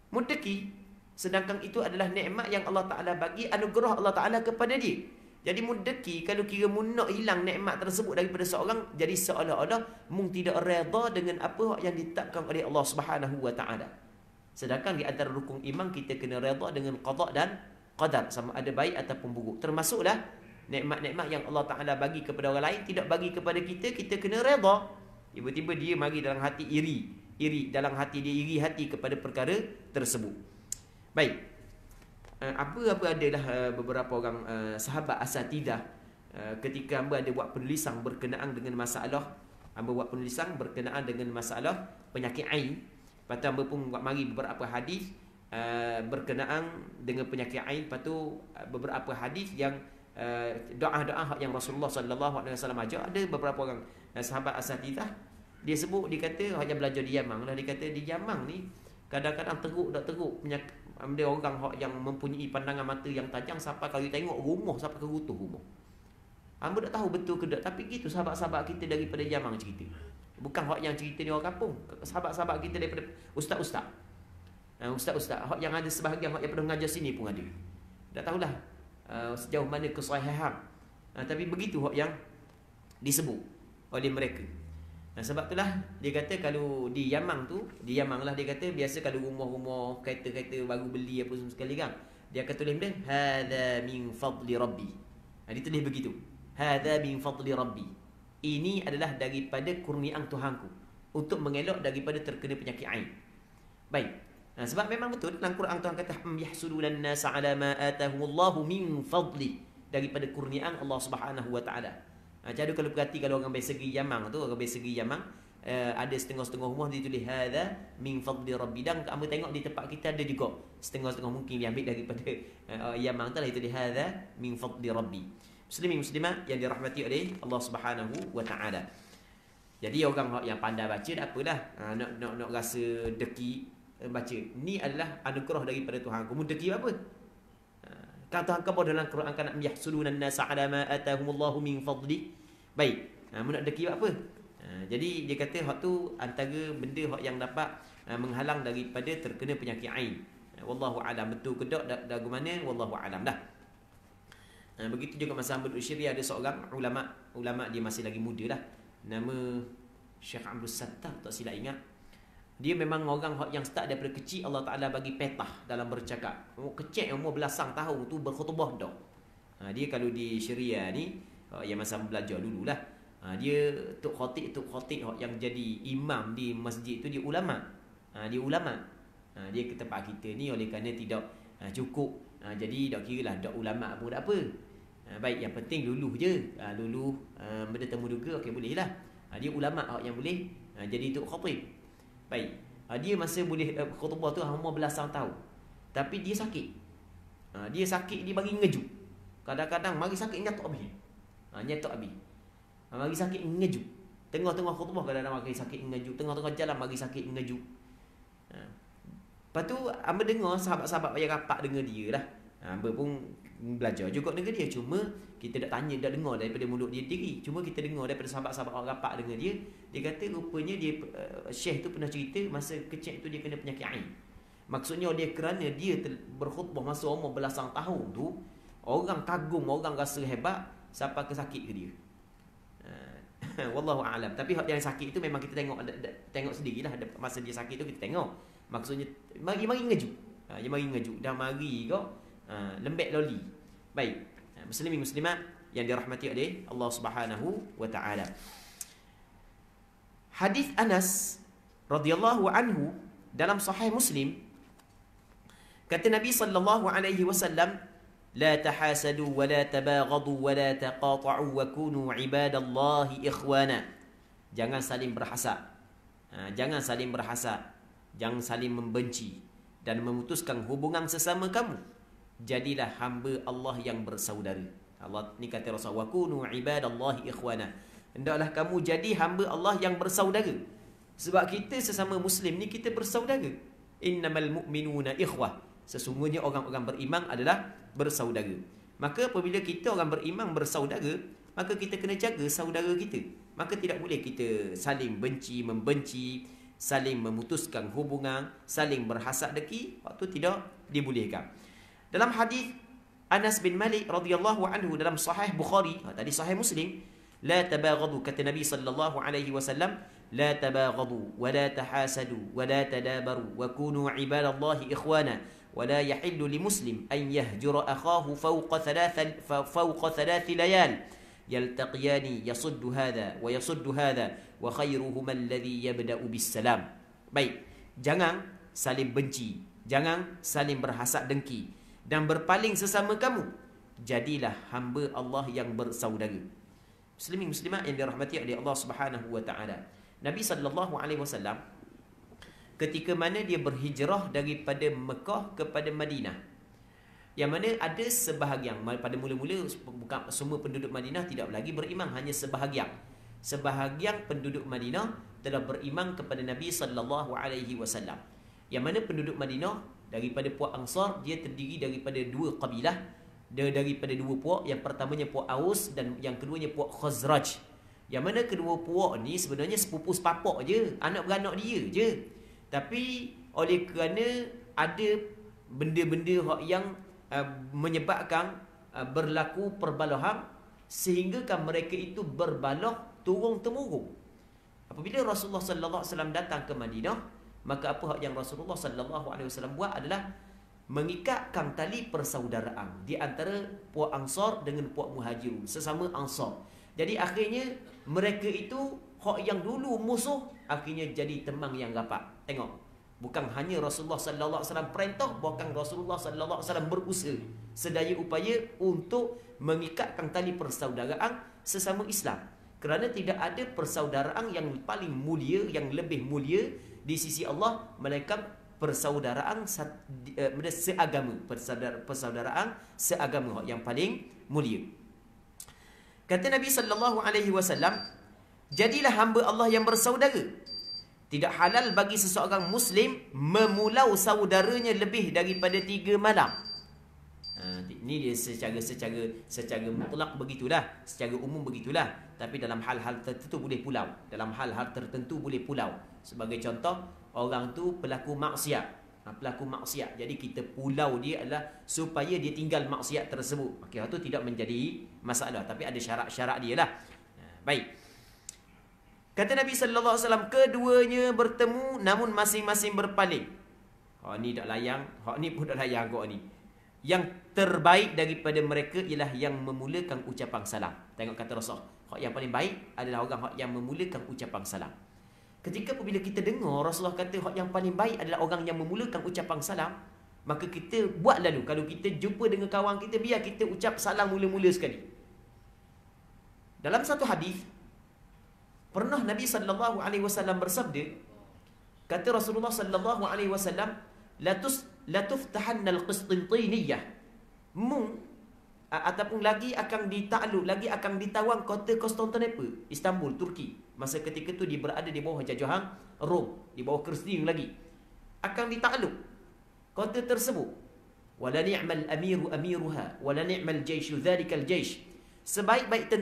mudeki, sedangkan itu adalah nikmat yang Allah Ta'ala bagi, anugerah Allah Ta'ala kepada dia. Jadi mudeki, kalau kira nak hilang nikmat tersebut daripada seorang, jadi seolah-olah mung tidak redha dengan apa yang ditetapkan oleh Allah Subhanahu wa taala. Sedangkan di antara rukun iman kita kena redha dengan qada dan qadar, sama ada baik ataupun buruk. Termasuklah nikmat-nikmat yang Allah Ta'ala bagi kepada orang lain, tidak bagi kepada kita, kita kena redha. Tiba-tiba dia mari dalam hati iri dalam hati dia, iri hati kepada perkara tersebut. Baik, apa adalah beberapa orang sahabat asatidah ketika hamba ada buat penulisan berkenaan dengan masalah penyakit ain. Lepas tu hamba pun buat mari beberapa hadis berkenaan dengan penyakit ain. Lepas tu beberapa hadis yang doa-doa yang Rasulullah sallallahu alaihi wasallam ajar. Ada beberapa orang sahabat asatidah, dia sebut, dia kata yang belajar di Yaman lah, dia kata di Yaman ni kadang-kadang teruk penyakit, dia orang yang mempunyai pandangan mata yang tajam sampai kalau tengok rumah sampai ke rutuh rumah. Hamba tak tahu betul ke tak, tapi gitu sahabat-sahabat kita daripada Yaman cerita. Bukan hak yang cerita ni orang kampung, sahabat-sahabat kita daripada ustaz-ustaz. Ustaz-ustaz hak yang ada sebahagian hak yang pernah mengajar sini pun ada. Tak tahulah sejauh mana kesahihan. Tapi begitu hak yang disebut oleh mereka. Sebab itulah dia kata kalau di Yaman lah, dia kata biasa kalau rumah-rumah kereta-kereta baru beli apa semua sekali kan, dia akan tulis benda hadza min fadli rabbi. Dia tulis begitu, hadza min fadli rabbi, ini adalah daripada kurniaan Tuhanku untuk mengelak daripada terkena penyakit ain. Baik, sebab memang betul dalam Quran Tuhan kata am yahsuduna an-nasa ala ma atahumullahu min fadli, daripada kurniaan Allah Subhanahu wa taala. Jadi kalau perhati, kalau orang bersegi Yaman tu, ada setengah-setengah rumah dia tulis hadza min fadli rabbi. Dan kamu tengok di tempat kita ada juga setengah-setengah mungkin diambil daripada Yaman tu lah, itu tulis hadza min fadli rabbi. Muslimin muslimat yang dirahmati oleh Allah Subhanahu wa taala. Jadi orang yang pandai baca tak apalah, nak rasa deki baca. Ni adalah anugerah daripada Tuhan. Kamu deki apa? Kata Tuhan kamu dalam Quran kan yahsuduna an-nasa ala ma atahumullahu min fadli. Baik, nak deki apa? Jadi dia kata hak tu antara benda hak yang dapat menghalang daripada terkena penyakit ain. Wallahu alam, betul ke tak lagu mana wallahu alam dah. Begitu juga masa Ahmad Ushiri ada seorang ulama dia masih lagi muda lah. Nama Syekh Abdul Sattar tak silap ingat. Dia memang orang yang start daripada kecil Allah Ta'ala bagi petah dalam bercakap. Kecil umur belasang tahun tu berkhutbah dah. Dia kalau di Syria ni yang masa belajar dululah. Dia tok khatib yang jadi imam di masjid tu dia ulama. Dia ulama. Dia ke tempat kita ni oleh kerana tidak cukup. Jadi tak kira lah tak ulama pun tak apa. Baik, yang penting luluh je. Luluh benda temu duga, okey boleh lah. Dia ulama yang boleh jadi tok khatib. Baik. Dia masa boleh khutbah tu umur belasang tahun. Tapi dia sakit. Dia sakit, dia bagi ngeju. Kadang-kadang mari sakit nyatok habis. Nyatok habis. Mari sakit ngeju. Tengah-tengah khutbah kadang-kadang mari sakit ngeju. Tengah-tengah jalan mari sakit ngeju. Lepas tu hamba dengar sahabat-sahabat yang rapat dengar dia lah. Hamba pun belajar juga dengan dia. Cuma kita tak tanya, tak dengar daripada mulut dia sendiri. Cuma kita dengar daripada sahabat-sahabat orang rapat dengan dia. Dia kata rupanya dia Syekh tu pernah cerita masa kecil tu dia kena penyakit ain. Maksudnya dia kerana dia berkhutbah masa umur belasang tahun tu, orang kagum, orang rasa hebat sampai ke sakit ke dia. Wallahu a'lam. Tapi yang sakit itu memang kita tengok sendirilah masa dia sakit tu kita tengok. Maksudnya mari ngeju. Dia mari ngeju. Dah mari kau lembek loli. Baik. Muslimin muslimat yang dirahmati oleh Allah Subhanahu wa taala. Hadis Anas radhiyallahu anhu dalam sahih Muslim kata Nabi sallallahu alaihi wasallam, la tahasadu wa la tabaghadu wa la taqata'u wa kunu ibadallahi ikhwana. Jangan saling berhasad. Jangan saling berhasad. Jangan saling membenci dan memutuskan hubungan sesama kamu. Jadilah hamba Allah yang bersaudara. Allah ni kata Rasul, wa kunu ibadallahi ikhwana. Hendaklah kamu jadi hamba Allah yang bersaudara. Sebab kita sesama muslim ni kita bersaudara. Innamal mu'minuna ikhwah. Sesungguhnya orang-orang beriman adalah bersaudara. Maka apabila kita orang beriman bersaudara, maka kita kena jaga saudara kita. Maka tidak boleh kita saling benci, membenci, saling memutuskan hubungan, saling berhasad dengki. Waktu tidak dibolehkan. Dalam hadis Anas bin Malik radhiyallahu anhu dalam sahih Bukhari, tadi sahih Muslim, la tabaghadu, kata Nabi sallallahu alaihi wasallam, la tabaghadu wa la tahasadu wa la tadabaru wa kunu ibadallahi ikhwana wa la yahillu limuslim an yahjura akhahu fawqa thalath layal yaltaqiyani yasuddu hadha wa yasuddu hadha wa khairuhuma alladhi yabda'u bis salam. Baik, jangan saling benci, jangan saling berhasad dengki dan berpaling sesama kamu. Jadilah hamba Allah yang bersaudara. Muslimin muslimat yang dirahmati oleh Allah Subhanahu wa taala. Nabi sallallahu alaihi wasallam ketika mana dia berhijrah daripada Mekah kepada Madinah, yang mana ada sebahagian, pada mula-mula bukan semua penduduk Madinah tidak lagi beriman, hanya sebahagian. Sebahagian penduduk Madinah telah beriman kepada Nabi sallallahu alaihi wasallam. Yang mana penduduk Madinah daripada puak Ansar, dia terdiri daripada dua kabilah, daripada dua puak. Yang pertamanya puak Aus dan yang keduanya puak Khazraj. Yang mana kedua puak ni sebenarnya sepupu sepapak je, anak beranak dia je. Tapi oleh kerana ada benda-benda yang menyebabkan berlaku perbalahan, sehingga kan mereka itu berbalah turun-temurun. Apabila Rasulullah sallallahu alaihi wasallam datang ke Madinah, maka apa yang Rasulullah sallallahu alaihi wasallam buat adalah mengikatkan tali persaudaraan di antara puak Ansar dengan puak Muhajirun, sesama Ansar. Jadi akhirnya mereka itu hak yang dulu musuh akhirnya jadi teman yang rapat. Tengok, bukan hanya Rasulullah sallallahu alaihi wasallam perintah, bahkan Rasulullah sallallahu alaihi wasallam berusaha sedaya upaya untuk mengikatkan tali persaudaraan sesama Islam. Kerana tidak ada persaudaraan yang paling mulia, yang lebih mulia di sisi Allah melainkan persaudaraan seagama, persaudaraan seagama yang paling mulia. Kata Nabi sallallahu alaihi wasallam, jadilah hamba Allah yang bersaudara. Tidak halal bagi seseorang muslim memulau saudaranya lebih daripada 3 malam. Ini dia secara mutlak begitulah, secara umum begitulah. Tapi dalam hal-hal tertentu boleh pulau. Dalam hal-hal tertentu boleh pulau. Sebagai contoh, orang tu pelaku maksiat. pelaku maksiat. Jadi kita pulau dia adalah supaya dia tinggal maksiat tersebut. Okey, itu tidak menjadi masalah, tapi ada syarat-syarat dia lah. Baik. Kata Nabi sallallahu alaihi wasallam, keduanya bertemu namun masing-masing berpaling. Hak ni dak layang, hak ni pun dak layang kau ni. Yang terbaik daripada mereka ialah yang memulakan ucapan salam. Tengok kata Rasul, hak yang paling baik adalah orang hak yang memulakan ucapan salam. Ketika apabila kita dengar Rasulullah kata hak yang paling baik adalah orang yang memulakan ucapan salam, maka kita buat lalu. Kalau kita jumpa dengan kawan kita, biar kita ucap salam mula-mula sekali. Dalam satu hadis, pernah Nabi sallallahu alaihi wasallam bersabda, kata Rasulullah sallallahu alaihi wasallam, la tuftahanna al-Qistintiniyah. Ataupun lagi akan ditakluk, lagi akan ditawan kota Konstantinopel, Istanbul, Turki. Masa ketika itu dia berada di bawah jajahan Rom, di bawah Kristian lagi. Akan ditakluk kota tersebut. Wala ni'mal amiru amiruha, wala ni'mal jaishu dzalikal jaish. Sebaik-baik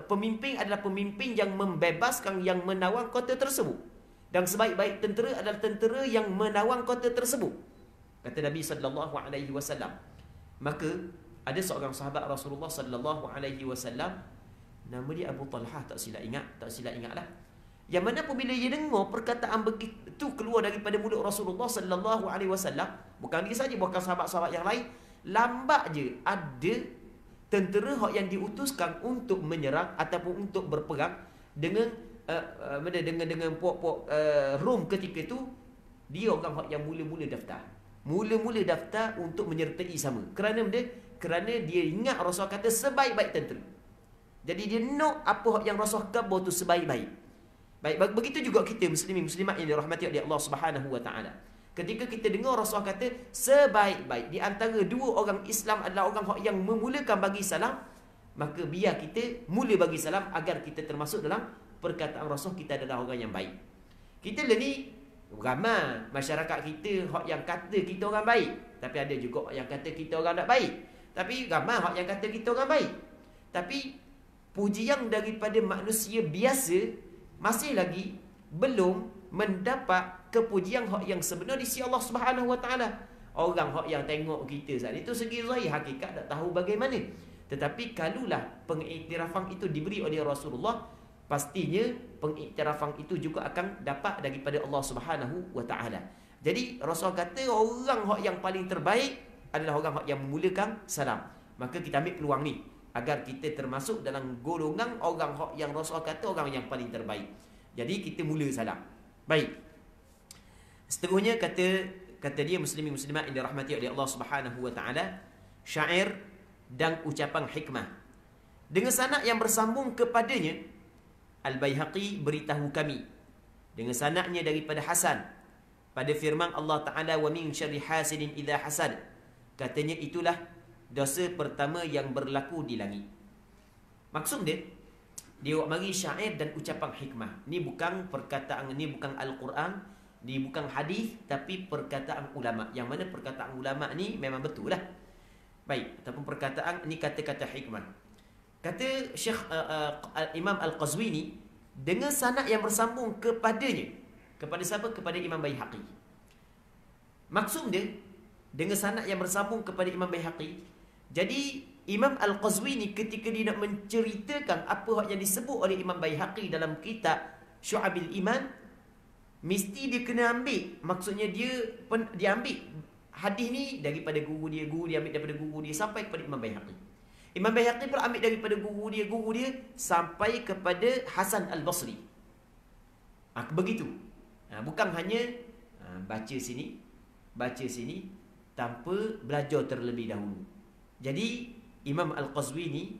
pemimpin adalah pemimpin yang membebaskan, yang menawang kota tersebut. Dan sebaik-baik tentera adalah tentera yang menawang kota tersebut. Kata Nabi sallallahu alaihi wasallam. Maka ada seorang sahabat Rasulullah sallallahu alaihi wasallam, nama dia Abu Talhah, tak silap ingatlah. Yang mana apabila dia dengar perkataan begitu keluar daripada mulut Rasulullah sallallahu alaihi wasallam, bukan dia saja, bukan sahabat-sahabat yang lain, lambat je ada tentera yang diutuskan untuk menyerang ataupun untuk berperang dengan dengan puak-puak Rom ketika itu, dia orang yang mula-mula daftar. Mula-mula daftar untuk menyertai sama. Kerana dia ingat Rasul kata sebaik-baik tentera. Jadi dia nak apa yang Rasul khabar tu sebaik-baik. Baik, begitu juga kita muslimin muslimat yang dirahmati oleh Allah Subhanahu wa taala. Ketika kita dengar Rasul kata sebaik-baik di antara dua orang Islam adalah orang yang memulakan bagi salam, maka biar kita mula bagi salam agar kita termasuk dalam perkataan Rasul kita adalah orang yang baik. Kita ni ramai masyarakat kita yang kata kita orang baik, tapi ada juga yang kata kita orang tak baik. Tapi ramai yang kata kita orang baik. Tapi pujian daripada manusia biasa masih lagi belum mendapat kepujian yang sebenar di sisi Allah Subhanahu wa taala. Orang yang tengok kita saat itu segi zahir, hakikat tak tahu bagaimana. Tetapi kalulah pengiktirafan itu diberi oleh Rasulullah, pastinya pengiktirafan itu juga akan dapat daripada Allah Subhanahu wa taala. Jadi Rasul kata orang yang paling terbaik adalah orang yang memulakan salam. Maka kita ambil peluang ni agar kita termasuk dalam golongan orang yang Rasul kata orang yang paling terbaik. Jadi kita mula salam. Baik. Seterusnya kata dia muslimin muslimat yang dirahmati oleh Allah Subhanahu wa taala, syair dan ucapan hikmah. Dengan sanad yang bersambung kepadanya, Al-Baihaqi beritahu kami dengan sanadnya daripada Hasan pada firman Allah Taala, wa min syarri hasidin idza hasad. Katanya itulah dosa pertama yang berlaku di langit. Maksud dia mari syair dan ucapan hikmah. Ni bukan perkataan, ni bukan Al-Quran, ni bukan hadis, tapi perkataan ulama. Yang mana perkataan ulama ni memang betul lah. Baik, ataupun perkataan ni kata-kata hikmah. Kata Syekh Imam Al-Qazwini dengan sanad yang bersambung kepadanya. Kepada siapa? Kepada Imam Baihaqi. Maksud dia dengan sanad yang bersambung kepada Imam Baihaqi. Jadi Imam Al-Qazwini ketika dia nak menceritakan apa yang disebut oleh Imam Baihaqi dalam kitab Syu'abil Iman, mesti dia kena ambil, maksudnya dia ambil hadis ni daripada guru dia ambil daripada guru dia sampai kepada Imam Baihaqi. Imam Baihaqi pun ambil daripada guru dia sampai kepada Hasan Al-Basri. Begitu. Bukan hanya baca sini tanpa belajar terlebih dahulu. Jadi Imam Al-Qazwini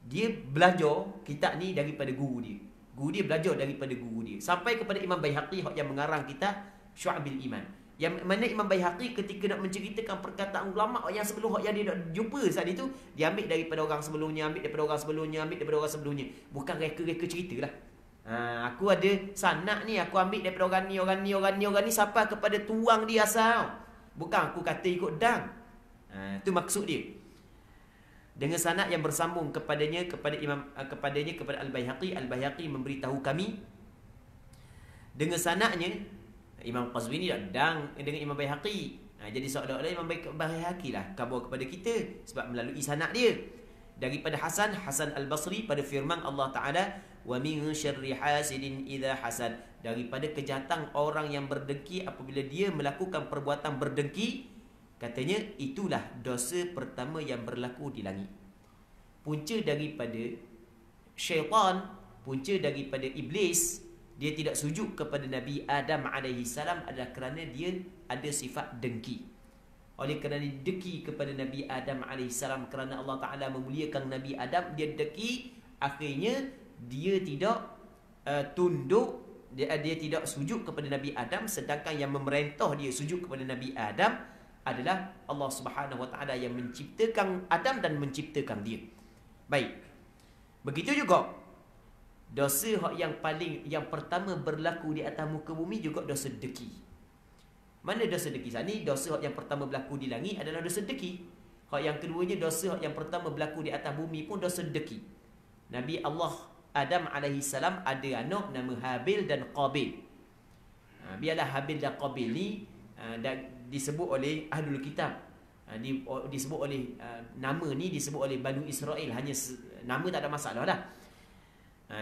dia belajar kitab ni daripada guru dia. Guru dia belajar daripada guru dia sampai kepada Imam Baihaqi yang mengarang kitab Syu'abil Iman. Yang mana Imam Baihaqi ketika nak menceritakan perkataan ulama yang sebelum yang dia nak jumpa saat itu, dia ambil daripada orang sebelumnya, ambil daripada orang sebelumnya. Bukan reka-reka ceritalah. Aku ada sanad ni, aku ambil daripada orang ni sampai kepada tuang dia asal. Bukan aku kata ikut dang. Itu maksud dia. Dengan sanad yang bersambung kepadanya kepada Al-Baihaqi, Al-Baihaqi memberitahu kami dengan sanadnya Imam Qazwini dang dengan Imam Baihaqi. Jadi seolah-olah Imam Baihaqi lah khabar kepada kita sebab melalui sanad dia daripada Hasan Al-Basri pada firman Allah Taala, wa min syarri hasidin idza hasad, daripada kejahatan orang yang berdengki apabila dia melakukan perbuatan berdengki, katanya itulah dosa pertama yang berlaku di langit. Punca daripada syaitan, punca daripada iblis, dia tidak sujud kepada Nabi Adam alaihi salam adalah kerana dia ada sifat dengki. Oleh kerana dengki kepada Nabi Adam alaihi salam, kerana Allah Taala memuliakan Nabi Adam, dia dengki, akhirnya dia tidak tunduk, dia tidak sujud kepada Nabi Adam, sedangkan yang memerintah dia sujud kepada Nabi Adam adalah Allah Subhanahu Wa Taala yang menciptakan Adam dan menciptakan dia. Baik. Begitu juga dosa yang pertama berlaku di atas muka bumi juga dosa dengki. Mana dosa dengki? Ni dosa yang pertama berlaku di langit adalah dosa dengki. Hak yang keduanya, dosa yang pertama berlaku di atas bumi pun dosa dengki. Nabi Allah Adam alaihi salam ada anak nama Habil dan Qabil. Biarlah Habil dan Qabil ni disebut oleh Ahlul Kitab. Disebut oleh nama ni disebut oleh Banu Israel, hanya nama tak ada masalah dah.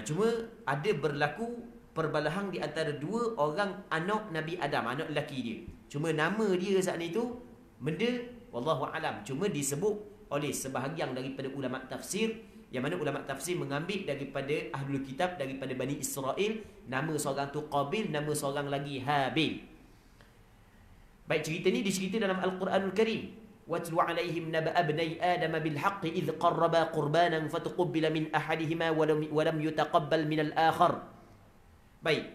Cuma ada berlaku perbalahan di antara dua orang anak Nabi Adam, anak lelaki dia. Cuma nama dia saat itu benda wallahu alam, cuma disebut oleh sebahagian daripada ulama tafsir, yang mana ulama tafsir mengambil daripada Ahlul Kitab, daripada Bani Israel, nama seorang tu Qabil, nama seorang lagi Habil. Baik, cerita ni dicerita dalam Al-Quranul Karim. وَاتْلُ عَلَيْهِمْ نَبَأَ ابْنَيْ آدَمَ بِالْحَقِّ إِذْ قَرَّبَا قُرْبَانًا فَتُقُبِّلَ مِنْ أَحَدِهِمَا وَلَمْ يُتَقَبَّلْ مِنَ الْآخَرِ. Baik,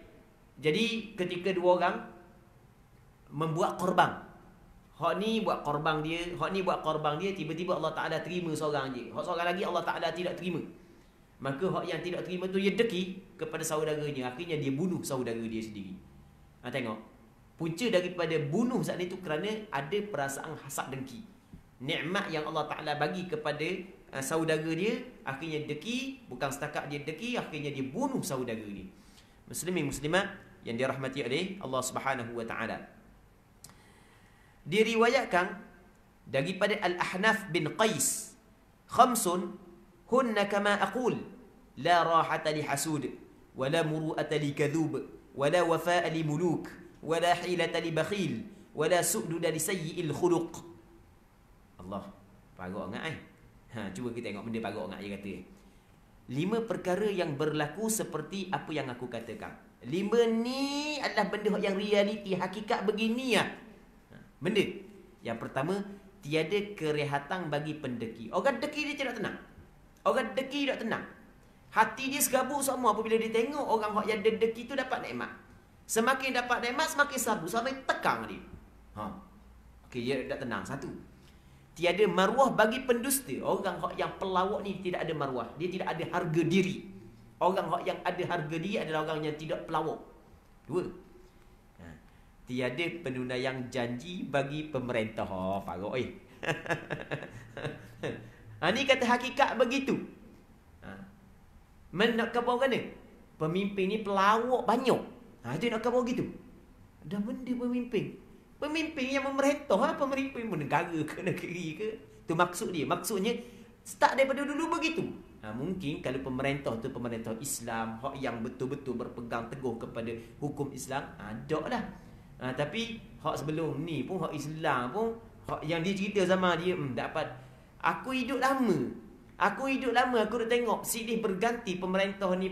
jadi ketika dua orang membuat korban, hak ni buat korban dia, hak ni buat korban dia, tiba-tiba Allah Ta'ala terima seorang je, hak seorang lagi Allah Ta'ala tidak terima. Maka hak yang tidak terima tu dia deki kepada saudaranya, akhirnya dia bunuh saudara dia sendiri. Tengok, punca daripada bunuh saat itu kerana ada perasaan hasad dengki. Nikmat yang Allah Ta'ala bagi kepada saudara dia, akhirnya deki, bukan setakat dia deki, akhirnya dia bunuh saudara dia. Muslimin muslimat yang dirahmati oleh Allah Subhanahu Wa Ta'ala. Diriwayatkan daripada Al-Ahnaf bin Qais, khamsun hunna kama aqul, la rahata li hasud, wa la muru'ata li kadhub, wa la wafa'a li muluk, wa la hilata li bakhil, wa la su'duda li sayyi'il khuluq. Allah, parok sangat cuba kita tengok benda parok sangat dia kata. 5 perkara yang berlaku seperti apa yang aku katakan. 5 ni adalah benda yang realiti, hakikat begini lah. Benda yang pertama, tiada kerehatan bagi pendeki. Orang deki dia tidak tenang. Orang deki tidak tenang. Hati dia serabut semua apabila dia tengok orang yang deki tu dapat nikmat. Semakin dapat nikmat, semakin serabut, sampai tekang dia. Okey, dia tak tenang. Satu, tiada maruah bagi pendusta. Orang yang pelawak ni tidak ada maruah, dia tidak ada harga diri. Orang yang ada harga diri adalah orang yang tidak pelawak. 2, tiada penunaian janji bagi pemerintah. Parok ni kata hakikat begitu. Nak khabar kan ni? Pemimpin ni pelawak banyak. Itu nak khabar gitu. Dah benda pemimpin. Pemimpin yang memerintah, pemimpin negara ke negeri ke. Itu maksud dia. Maksudnya start daripada dulu begitu. Mungkin kalau pemerintah tu pemerintah Islam, hak yang betul-betul berpegang teguh kepada hukum Islam, ada lah. Tapi hak sebelum ni pun hak Islam pun, hak yang dia cerita sama dia, dapat aku hidup lama. Aku dah tengok silih berganti pemerintah ni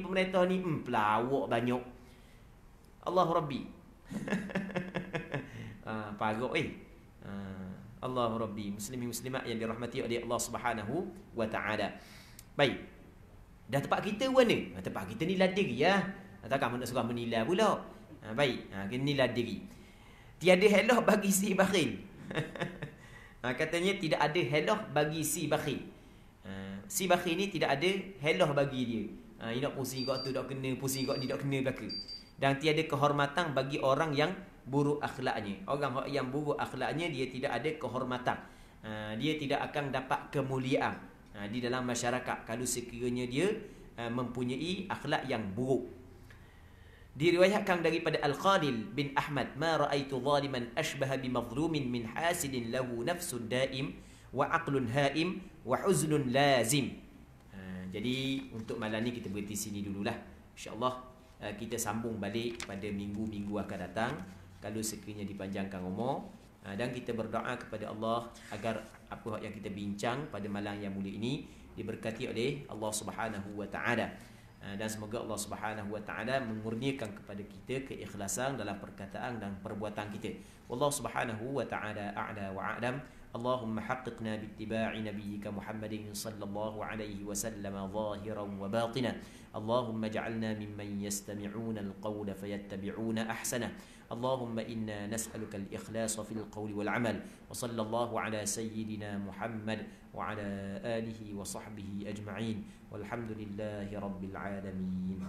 pelawak banyak. Allah Rabbi. Parok Allah Rabbi. Muslimin muslimat yang dirahmati oleh Allah Subhanahu Wa Ta'ala. Baik, dah tempat kita mana? Tempat kita ni ladiri ya. Takkan nak suruh menilai pula. Baik, nilai diri. Tiada helah bagi si bakhil. Katanya tidak ada helah bagi si bakhil. Si bakhil ni tidak ada helah bagi dia. Dia nak pusing kat tu, tak kena, pusing kat ni, tak kena belaka. Dan tiada kehormatan bagi orang yang buruk akhlaknya. Orang yang buruk akhlaknya, dia tidak ada kehormatan. Dia tidak akan dapat kemuliaan di dalam masyarakat kalau sekiranya dia mempunyai akhlak yang buruk. Diriwayatkan daripada Al-Khalil bin Ahmad, ma ra'aitu zaliman ashbaha bimazlumin min hasidin lahu nafsun daim wa aqlun haim wa huznun lazim. Jadi untuk malam ni kita berhenti sini dululah. InsyaAllah kita sambung balik pada minggu-minggu akan datang kalau sekiranya dipanjangkan umur. Dan kita berdoa kepada Allah agar apa yang kita bincang pada malam yang mulia ini diberkati oleh Allah Subhanahu wa taala. Dan semoga Allah Subhanahu wa taala mengurniakan kepada kita keikhlasan dalam perkataan dan perbuatan kita. Wallahu Subhanahu wa taala a'la wa a'lam. Allahumma haqqiqna bittiba'i nabiyyika Muhammadin sallallahu alaihi wasallam zahiran wa batina. Allahumma ij'alna mimman yastami'una al-qawla fayattabi'una ahsana. اللهم إنا نسألك الإخلاص في القول والعمل وصلى الله على سيدنا محمد وعلى آله وصحبه أجمعين والحمد لله رب العالمين.